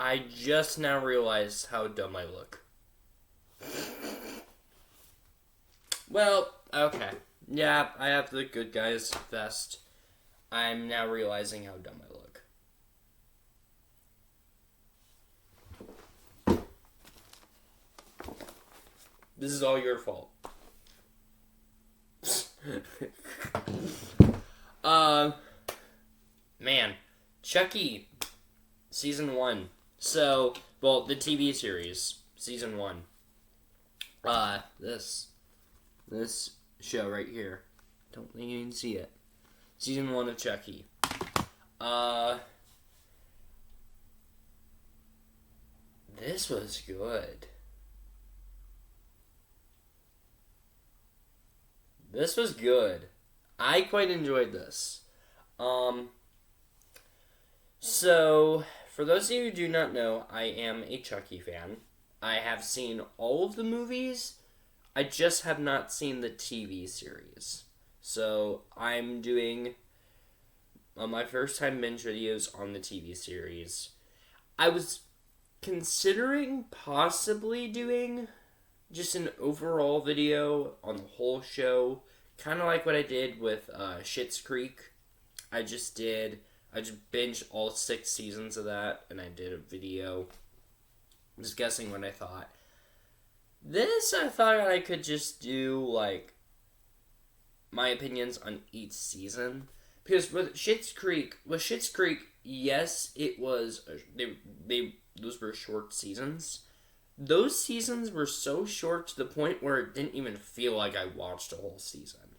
I just now realized how dumb I look. Well, okay. Yeah, I have the good guys vest. I'm now realizing how dumb I look. This is all your fault. Man. Chucky, Season 1. So, well, the TV series, Season 1. This show right here. Don't think you can see it. Season 1 of Chucky. This was good. This was good. I quite enjoyed this. So, for those of you who do not know, I am a Chucky fan. I have seen all of the movies. I just have not seen the TV series. So, I'm doing my first time binge videos on the TV series. I was considering possibly doing just an overall video on the whole show, kind of like what I did with Schitt's Creek. I just binged all 6 seasons of that, and I did a video just guessing what I thought. This, I thought I could just do, like, my opinions on each season. Because with Schitt's Creek, yes, it was, those were short seasons. Those seasons were so short to the point where it didn't even feel like I watched a whole season.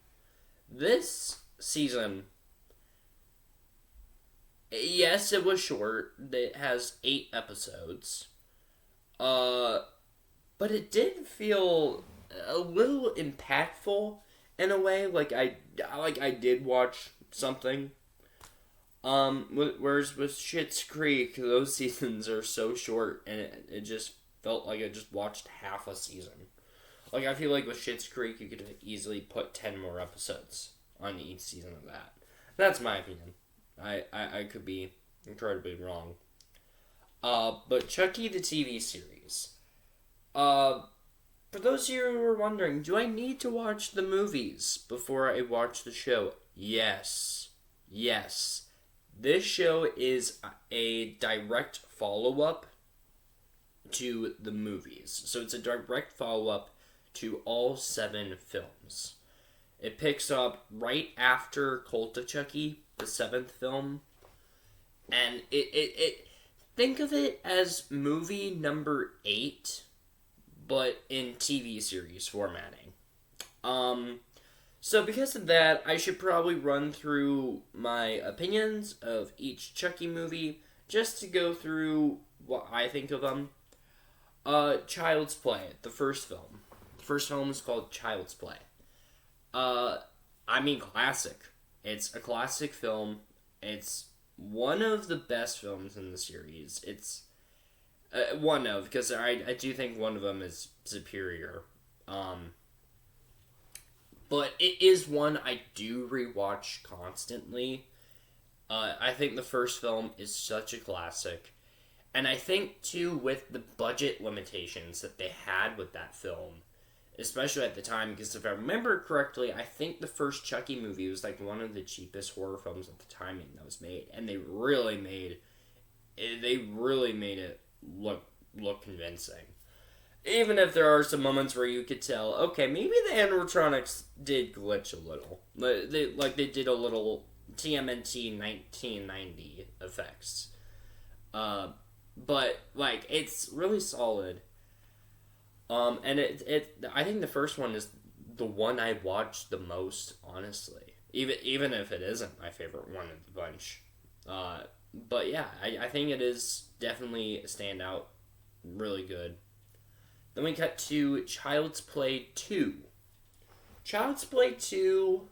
This season, yes, it was short. It has 8 episodes. But it did feel a little impactful in a way. Like I did watch something. Whereas with Schitt's Creek, those seasons are so short, and it just felt like I just watched half a season. Like, I feel like with Schitt's Creek, you could easily put 10 more episodes on each season of that. That's my opinion. I could be incredibly wrong. But Chucky the TV series. For those of you who are wondering, do I need to watch the movies before I watch the show? Yes. This show is a direct follow-up to the movies. So it's a direct follow-up to all 7 films. It picks up right after Cult of Chucky, the 7th film. And it think of it as movie number 8, but in TV series formatting. So because of that, I should probably run through my opinions of each Chucky movie, just to go through what I think of them. Child's Play, the first film. The first film is called Child's Play. Classic. It's a classic film. It's one of the best films in the series. It's one of, because I do think one of them is superior. But it is one I do rewatch constantly. I think the first film is such a classic. And I think, too, with the budget limitations that they had with that film, especially at the time, because if I remember correctly, I think the first Chucky movie was like one of the cheapest horror films at the time that was made. And they really made it look convincing. Even if there are some moments where you could tell, okay, maybe the animatronics did glitch a little. They did a little TMNT 1990 effects. But, like, it's really solid. And I think the first one is the one I watched the most, honestly. Even if it isn't my favorite one of the bunch. But yeah, I think it is definitely a standout. Really good. Then we cut to Child's Play 2. Child's Play 2,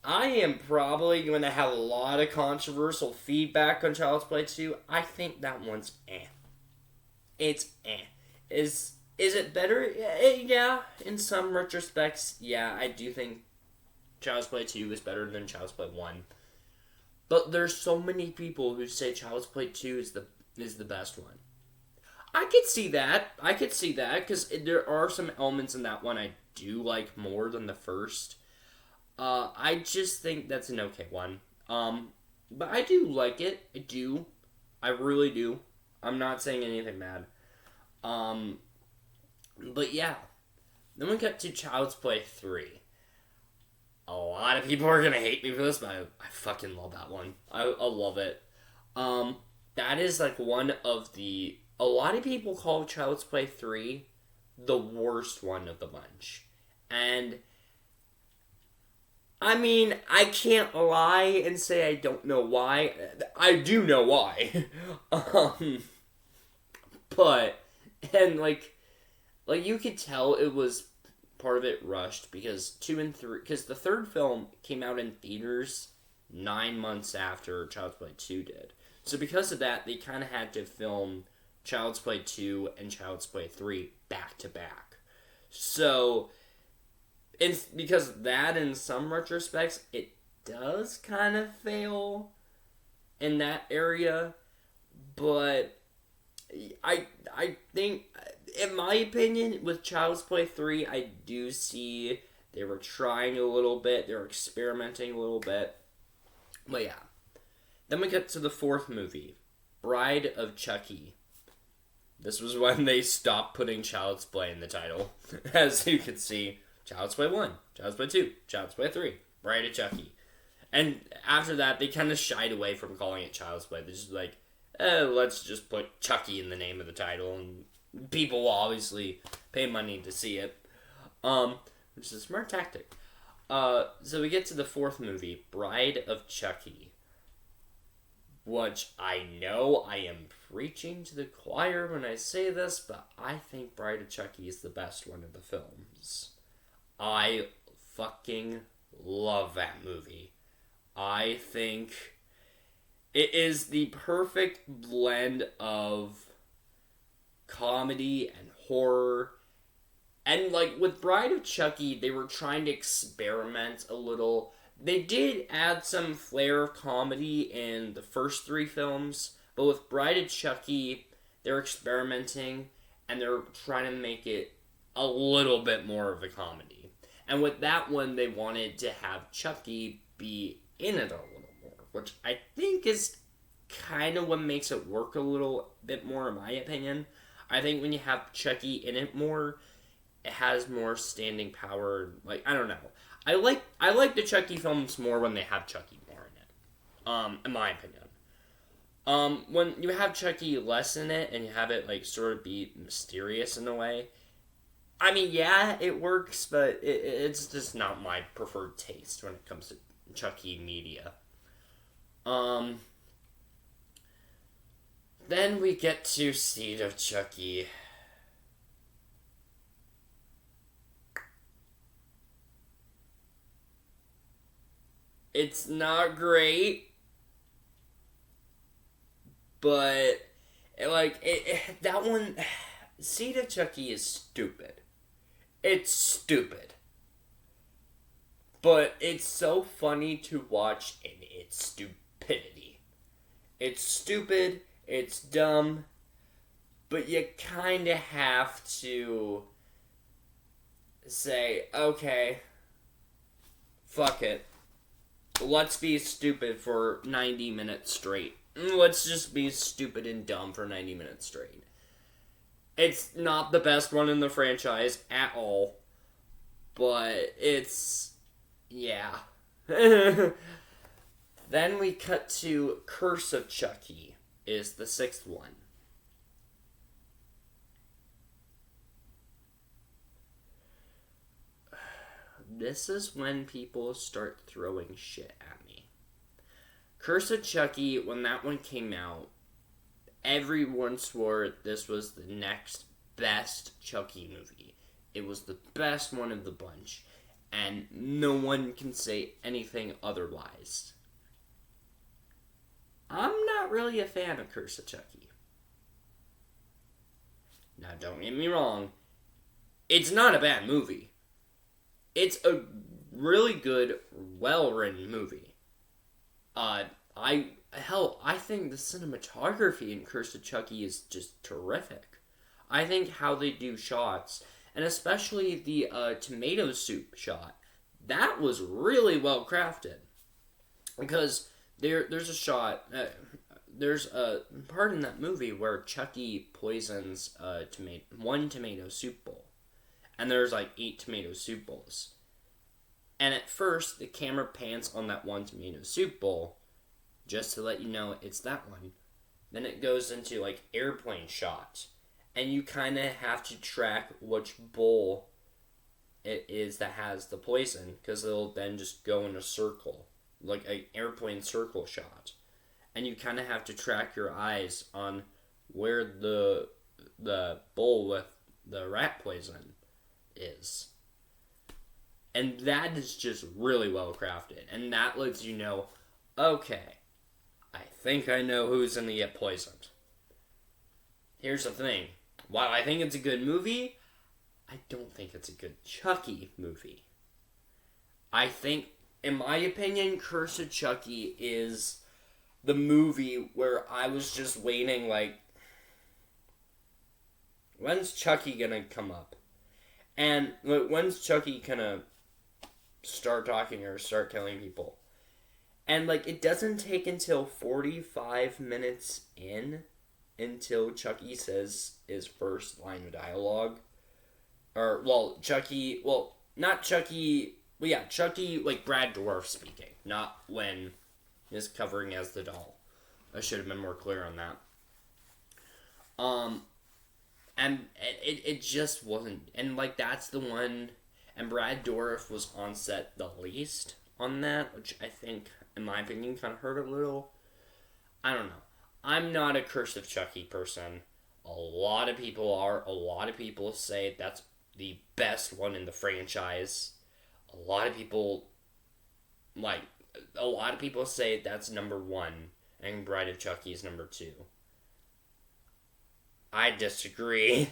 I am probably going to have a lot of controversial feedback on Child's Play 2. I think that one's eh. It's eh. Is it better? Yeah, in some retrospects, yeah, I do think Child's Play 2 is better than Child's Play 1. But there's so many people who say Child's Play 2 is the is the best one. I could see that. Because there are some elements in that one I do like more than the first. I just think that's an okay one. But I do like it. I do. I really do. I'm not saying anything bad. But yeah. Then we got to Child's Play 3. A lot of people are gonna hate me for this, but I fucking love that one. I love it. That is like one of the... A lot of people call Child's Play 3 the worst one of the bunch. And... I mean, I can't lie and say I don't know why. I do know why. But... And like you could tell it was... part of it rushed because 2 and 3, because the third film came out in theaters 9 months after Child's Play 2 did. So because of that, they kind of had to film Child's Play 2 and Child's Play 3 back to back. So, because of that, in some retrospects, it does kind of fail in that area. But I think, in my opinion, with Child's Play 3, I do see they were trying a little bit. They were experimenting a little bit. But yeah. Then we get to the fourth movie, Bride of Chucky. This was when they stopped putting Child's Play in the title. As you can see, Child's Play 1, Child's Play 2, Child's Play 3, Bride of Chucky. And after that, they kind of shied away from calling it Child's Play. They're just like, let's just put Chucky in the name of the title, and people will obviously pay money to see it. Which is a smart tactic. So we get to the fourth movie, Bride of Chucky. Which I know I am preaching to the choir when I say this, but I think Bride of Chucky is the best one of the films. I fucking love that movie. I think it is the perfect blend of comedy and horror. And like with Bride of Chucky, they were trying to experiment a little. They did add some flair of comedy in the first 3 films, but with Bride of Chucky, they're experimenting, and they're trying to make it a little bit more of a comedy. And with that one, they wanted to have Chucky be in it a little more, which I think is kind of what makes it work a little bit more, in my opinion. I think when you have Chucky in it more, it has more standing power. Like, I don't know. I like the Chucky films more when they have Chucky more in it. In my opinion. When you have Chucky less in it and you have it like sort of be mysterious in a way, I mean, yeah, it works, but it's just not my preferred taste when it comes to Chucky media. Then we get to Seed of Chucky. It's not great, but that one, Seed of Chucky is stupid. It's stupid, but it's so funny to watch in its stupidity. It's stupid. It's dumb, but you kind of have to say, okay, fuck it. Let's be stupid for 90 minutes straight. Let's just be stupid and dumb for 90 minutes straight. It's not the best one in the franchise at all, but it's... yeah. Then we cut to Curse of Chucky, is the 6th one. This is when people start throwing shit at me. Curse of Chucky, when that one came out, everyone swore this was the next best Chucky movie. It was the best one of the bunch, and no one can say anything otherwise. I'm not really a fan of Curse of Chucky. Now, don't get me wrong, it's not a bad movie. It's a really good, well-written movie. hell, I think the cinematography in Curse of Chucky is just terrific. I think how they do shots, and especially the tomato soup shot, that was really well crafted. Because there's a shot, there's a part in that movie where Chucky poisons one tomato soup bowl. And there's like 8 tomato soup bowls. And at first, the camera pans on that one tomato soup bowl, just to let you know it's that one. Then it goes into like airplane shot. And you kind of have to track which bowl it is that has the poison, because it'll then just go in a circle, like an airplane circle shot. And you kind of have to track your eyes on where the bowl with the rat poison is. And that is just really well crafted. And that lets you know, okay, I think I know who's going to get poisoned. Here's the thing. While I think it's a good movie, I don't think it's a good Chucky movie. I think, in my opinion, Curse of Chucky is the movie where I was just waiting, like, when's Chucky gonna come up? And when's Chucky gonna start talking or start killing people? And, like, it doesn't take until 45 minutes in until Chucky says his first line of dialogue. Or, well, Chucky, not Chucky, well, yeah, Chucky, like, Brad Dourif speaking, not when he's covering as the doll. I should have been more clear on that. And it just wasn't, and, like, that's the one, and Brad Dourif was on set the least on that, which I think, in my opinion, kind of hurt a little. I don't know. I'm not a Curse of Chucky person. A lot of people are. A lot of people say that's the best one in the franchise. A lot of people say that's number 1, and Bride of Chucky is number 2. I disagree.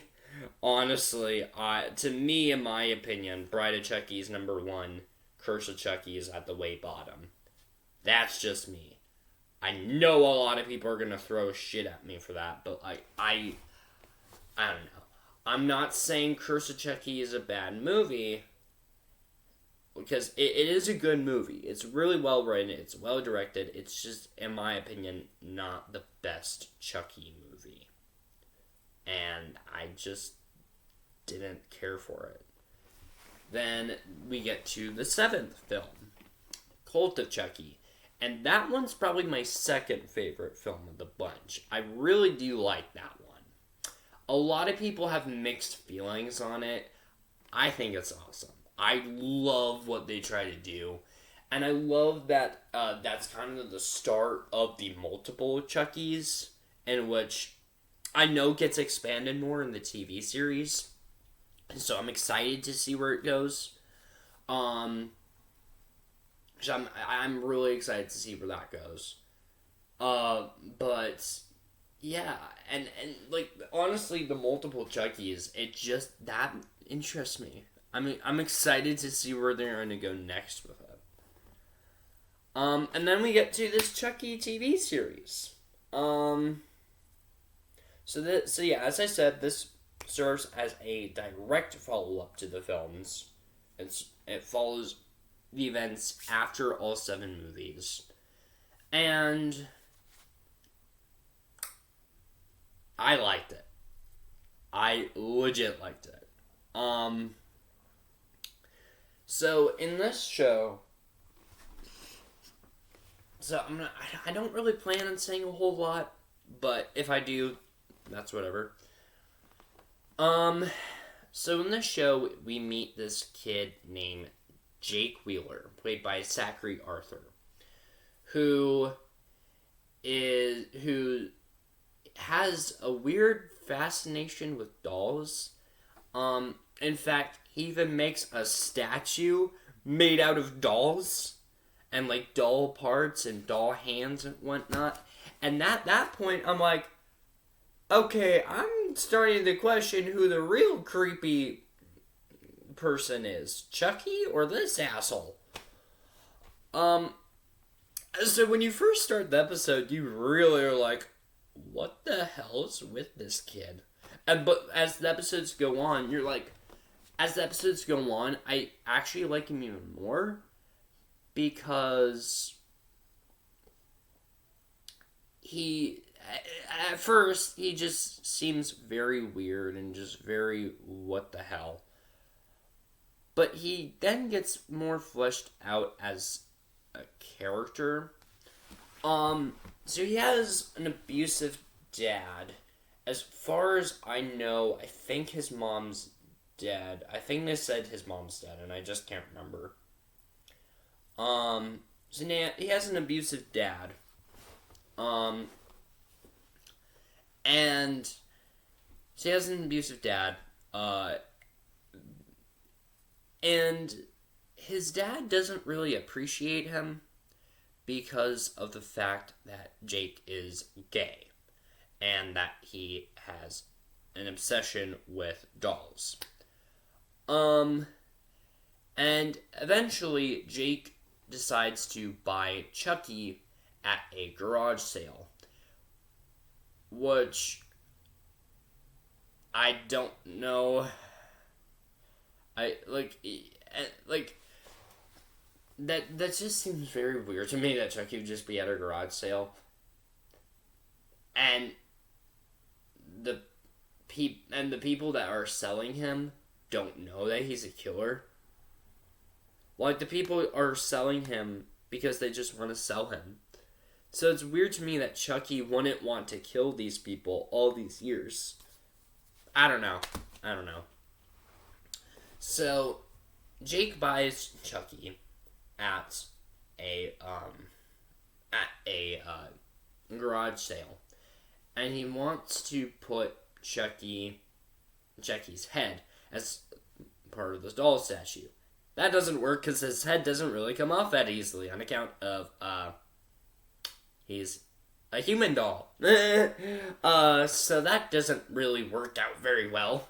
Honestly, to me, in my opinion, Bride of Chucky is number 1. Curse of Chucky is at the way bottom. That's just me. I know a lot of people are gonna throw shit at me for that, but I don't know. I'm not saying Curse of Chucky is a bad movie, because it is a good movie. It's really well written. It's well directed. It's just, in my opinion, not the best Chucky movie. And I just didn't care for it. Then we get to the 7th film, Cult of Chucky. And that one's probably my second favorite film of the bunch. I really do like that one. A lot of people have mixed feelings on it. I think it's awesome. I love what they try to do. And I love that that's kind of the start of the multiple Chuckies, in which I know gets expanded more in the TV series. So I'm excited to see where it goes. I'm really excited to see where that goes. But yeah, and like, honestly, the multiple Chuckies, that interests me. I mean, I'm excited to see where they're going to go next with it. And then we get to this Chucky TV series. So yeah, as I said, this serves as a direct follow-up to the films. It follows the events after all 7 movies. And I liked it. I legit liked it. So in this show, I don't really plan on saying a whole lot, but if I do, that's whatever. So in this show, we meet this kid named Jake Wheeler, played by Zackary Arthur, who has a weird fascination with dolls. In fact, he even makes a statue made out of dolls, and like doll parts and doll hands and whatnot. And at that point, I'm like, okay, I'm starting to question who the real creepy person is. Chucky or this asshole? So when you first start the episode, you really are like, what the hell is with this kid? But as the episodes go on, you're like, as the episodes go on, I actually like him even more because at first, he just seems very weird and just very what the hell. But he then gets more fleshed out as a character. So he has an abusive dad. As far as I know, I think his mom's dead. I think they said his mom's dead, and I just can't remember. So now he has an abusive dad. And so he has an abusive dad. And his dad doesn't really appreciate him because of the fact that Jake is gay and that he has an obsession with dolls. And eventually Jake decides to buy Chucky at a garage sale, which I don't know. That just seems very weird to me that Chucky would just be at a garage sale, and the people that are selling him don't know that he's a killer. Like, the people are selling him because they just want to sell him. So it's weird to me that Chucky wouldn't want to kill these people all these years. I don't know. So Jake buys Chucky at a garage sale, and he wants to put Chucky's head as part of the doll statue. That doesn't work because his head doesn't really come off that easily on account of he's a human doll. So that doesn't really work out very well.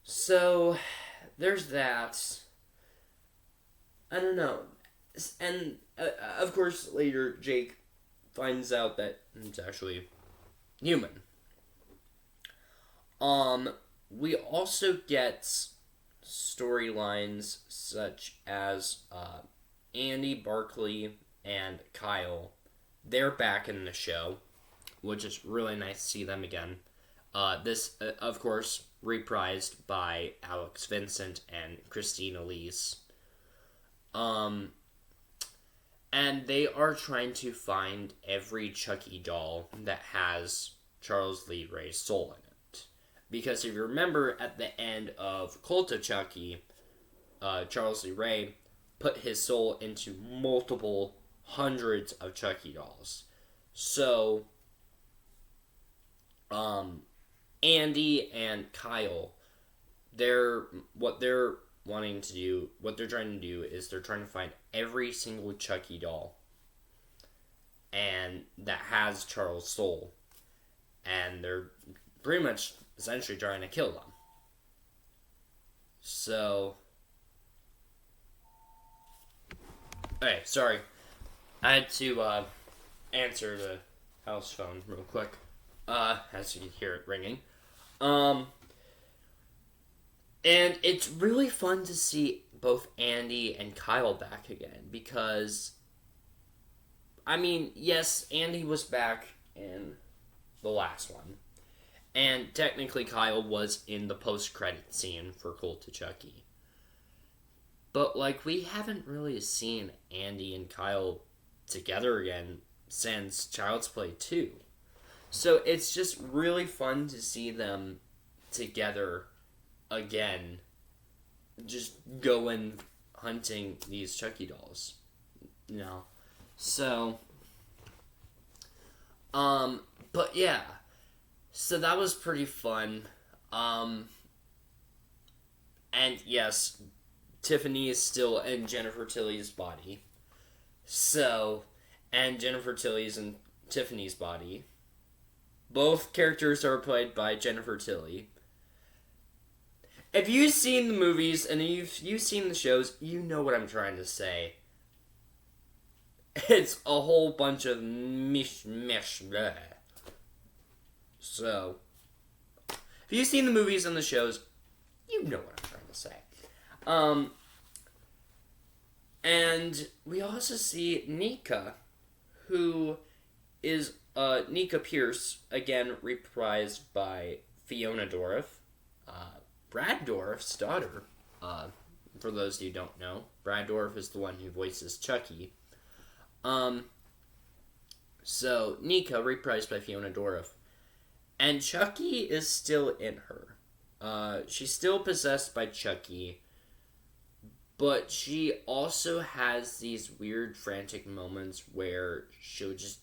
So there's that. I don't know. And of course later Jake finds out that it's actually human. We also get storylines such as Andy, Barkley, and Kyle. They're back in the show, which is really nice to see them again. This, of course, reprised by Alex Vincent and Christine Elise. And they are trying to find every Chucky doll that has Charles Lee Ray's soul in it. Because if you remember, at the end of Cult of Chucky, Charles Lee Ray put his soul into multiple hundreds of Chucky dolls. So, Andy and Kyle, what they're trying to do is they're trying to find every single Chucky doll and that has Charles' soul, and they're pretty much essentially trying to kill them. So, okay, sorry, I had to answer the house phone real quick, as you can hear it ringing. And it's really fun to see both Andy and Kyle back again because, I mean, yes, Andy was back in the last one, and technically Kyle was in the post-credit scene for Cult of Chucky. But, like, we haven't really seen Andy and Kyle together again since Child's Play 2. So it's just really fun to see them together again, just going hunting these Chucky dolls, you know. So, but yeah, so that was pretty fun. And yes, Tiffany is still in Jennifer Tilly's body. So, and Jennifer Tilly's in Tiffany's body. Both characters are played by Jennifer Tilly. If you've seen the movies and if you've seen the shows, you know what I'm trying to say. it's a whole bunch of mish. So, if you've seen the movies and the shows, you know what I'm trying to say. And we also see Nika, who is Nika Pierce, again reprised by Fiona Dourif, Brad Dourif's daughter. For those of you who don't know, Brad Dourif is the one who voices Chucky. So Nika reprised by Fiona Dourif, and Chucky is still in her. She's still possessed by Chucky, but she also has these weird, frantic moments where she'll just,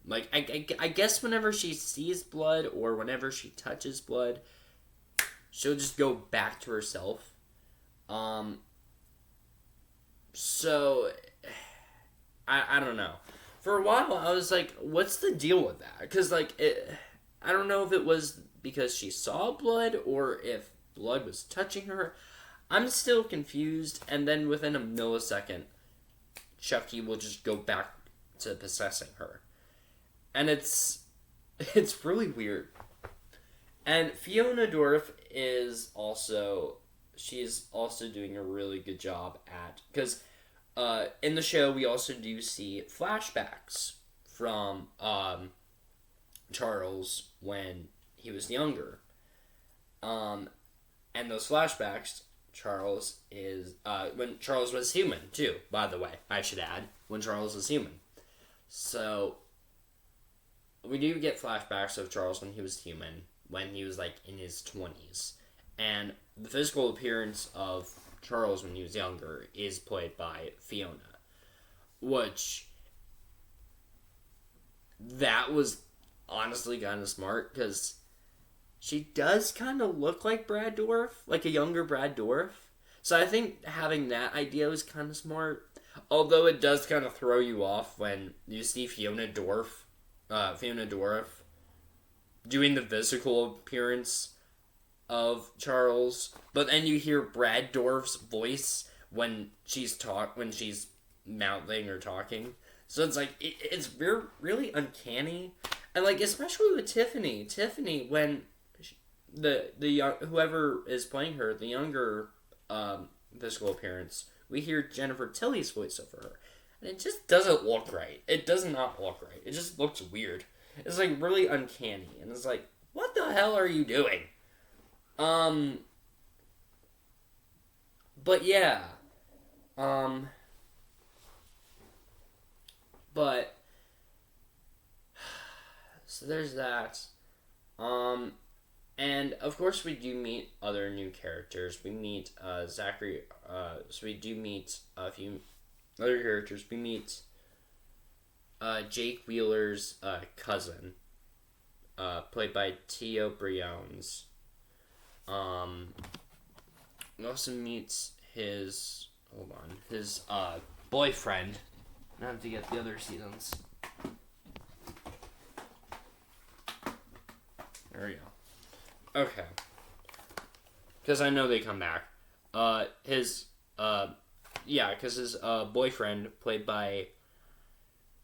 like, I guess whenever she sees blood or whenever she touches blood, she'll just go back to herself. So, I don't know. For a while, I was like, what's the deal with that? Because, like, I don't know if it was because she saw blood or if blood was touching her. I'm still confused, and then within a millisecond, Chucky will just go back to possessing her. And it's really weird. And Fiona Dourif she's also doing a really good job at, because in the show we also do see flashbacks from Charles when he was younger. And those flashbacks, Charles is when Charles was human too, by the way, I should add, when Charles was human. So we do get flashbacks of Charles when he was human, when he was like in his 20s. And the physical appearance of Charles when he was younger is played by Fiona, which that was honestly kind of smart, because she does kind of look like Brad Dourif, like a younger Brad Dourif. So I think having that idea was kind of smart. Although it does kind of throw you off when you see Fiona Dourif doing the physical appearance of Charles, but then you hear Brad Dourif's voice when she's mouthing or talking. So it's like it's really uncanny, and like especially with Tiffany when the whoever is playing her, the younger physical appearance, we hear Jennifer Tilly's voice over her, and it just doesn't look right. It does not look right. It just looks weird. It's like really uncanny, and it's like, what the hell are you doing? But yeah, but so there's that. And of course we do meet other new characters. We meet Zackary. So we do meet a few other characters. We meet Jake Wheeler's cousin, played by Tio Briones. We also meet his boyfriend. I have to get the other seasons. There we go. Okay. Because I know they come back. His boyfriend, played by,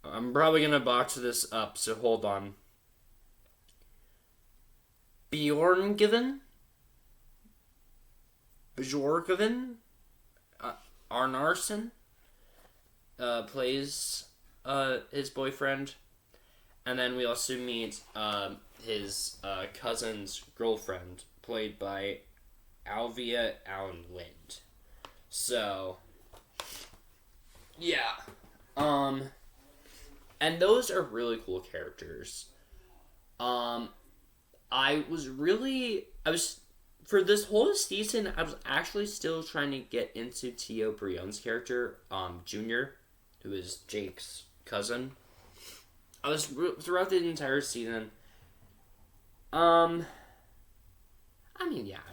I'm probably gonna botch this up, so hold on. Bjorngiven? Arnarsson plays his boyfriend. And then we also meet his cousin's girlfriend, played by Alvia Allen Lind. So, yeah. And those are really cool characters. For this whole season, I was actually still trying to get into Tio Briones' character, Junior, who is Jake's cousin. I was, throughout the entire season, I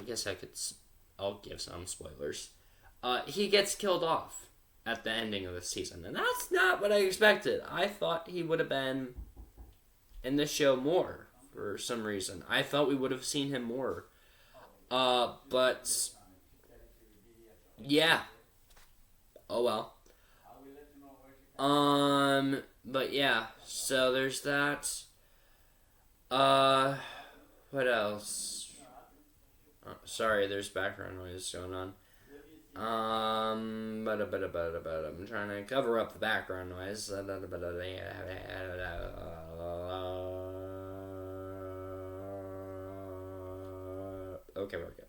guess I'll give some spoilers. He gets killed off at the ending of the season, and that's not what I expected. I thought he would have been in the show more, for some reason. I thought we would have seen him more. But yeah. Oh well. But yeah, so there's that. What else? Oh, sorry, there's background noise going on. I'm trying to cover up the background noise. Okay, we're good.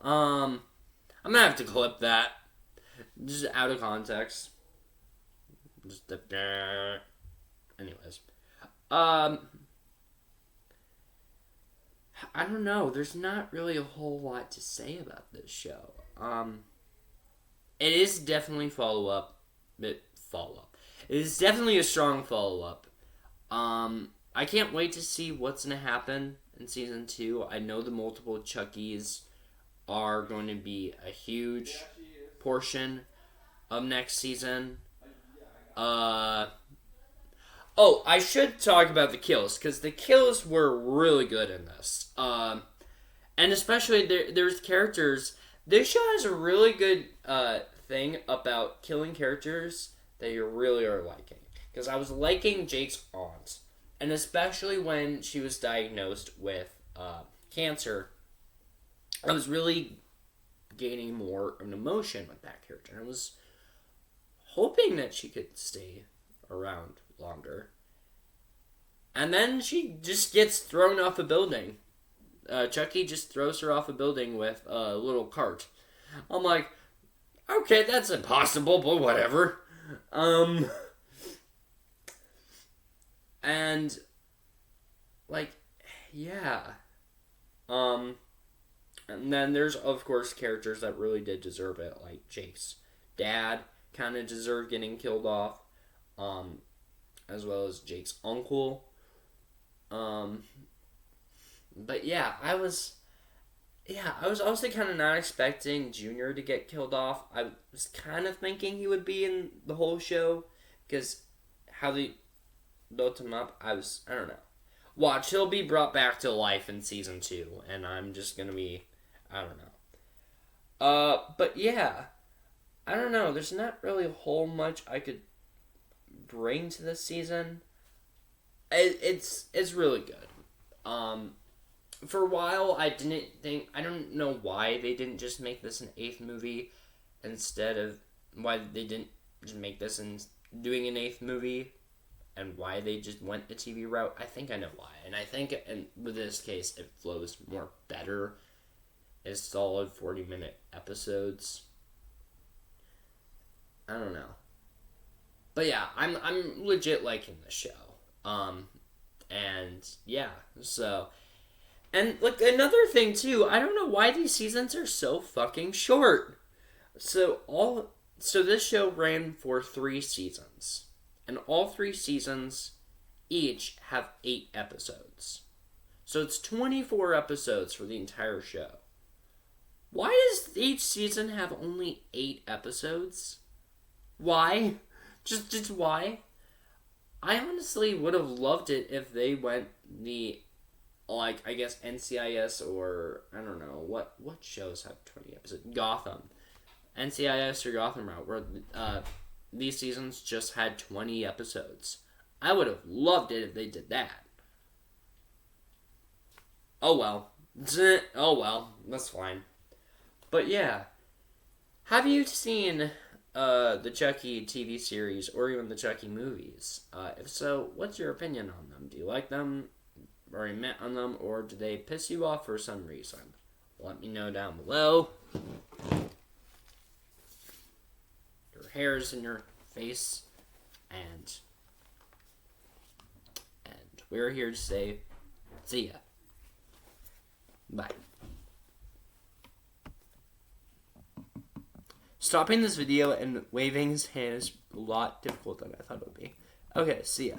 I'm gonna have to clip that. Just out of context. Just the anyways. I don't know. There's not really a whole lot to say about this show. It is definitely follow-up. It is definitely a strong follow-up. I can't wait to see what's going to happen in season 2. I know the multiple Chuckies are going to be a huge portion of next season. I should talk about the kills, because the kills were really good in this. And especially, there's characters. This show has a really good thing about killing characters that you really are liking. Because I was liking Jake's aunt. And especially when she was diagnosed with cancer, I was really gaining more of an emotion with that character. And I was hoping that she could stay around longer. And then she just gets thrown off a building. Chucky just throws her off a building with a little cart. I'm like, okay, that's impossible, but whatever. And, like, yeah. And then there's, of course, characters that really did deserve it, like Jake's dad kind of deserved getting killed off, as well as Jake's uncle. But yeah, I was honestly kind of not expecting Junior to get killed off. I was kind of thinking he would be in the whole show, because how they built him up, I don't know. Watch, he'll be brought back to life in season 2, and I'm just gonna be, I don't know. But yeah, I don't know, there's not really a whole much I could bring to this season. It's really good. For a while, I don't know why they didn't just make this an 8th movie, instead of, why they didn't just make this and doing an 8th movie, and why they just went the TV route. I think I know why, and I think, with this case, it flows more better as solid 40-minute episodes. I don't know. But yeah, I'm legit liking the show. And yeah, so, and like another thing too, I don't know why these seasons are so fucking short. So this show ran for 3 seasons, and all 3 seasons each have 8 episodes. So it's 24 episodes for the entire show. Why does each season have only 8 episodes? Why? Just why? I honestly would have loved it if they went the, like, I guess NCIS, or, I don't know, what shows have 20 episodes? Gotham. NCIS or Gotham route, where these seasons just had 20 episodes. I would have loved it if they did that. Oh well. That's fine. But yeah. Have you seen the Chucky TV series, or even the Chucky movies? If so, what's your opinion on them? Do you like them, or you met on them, or do they piss you off for some reason? Let me know down below. Your hair's in your face, and we're here to say, see ya. Bye. Stopping this video and waving his hand is a lot difficult than I thought it would be. Okay, see ya.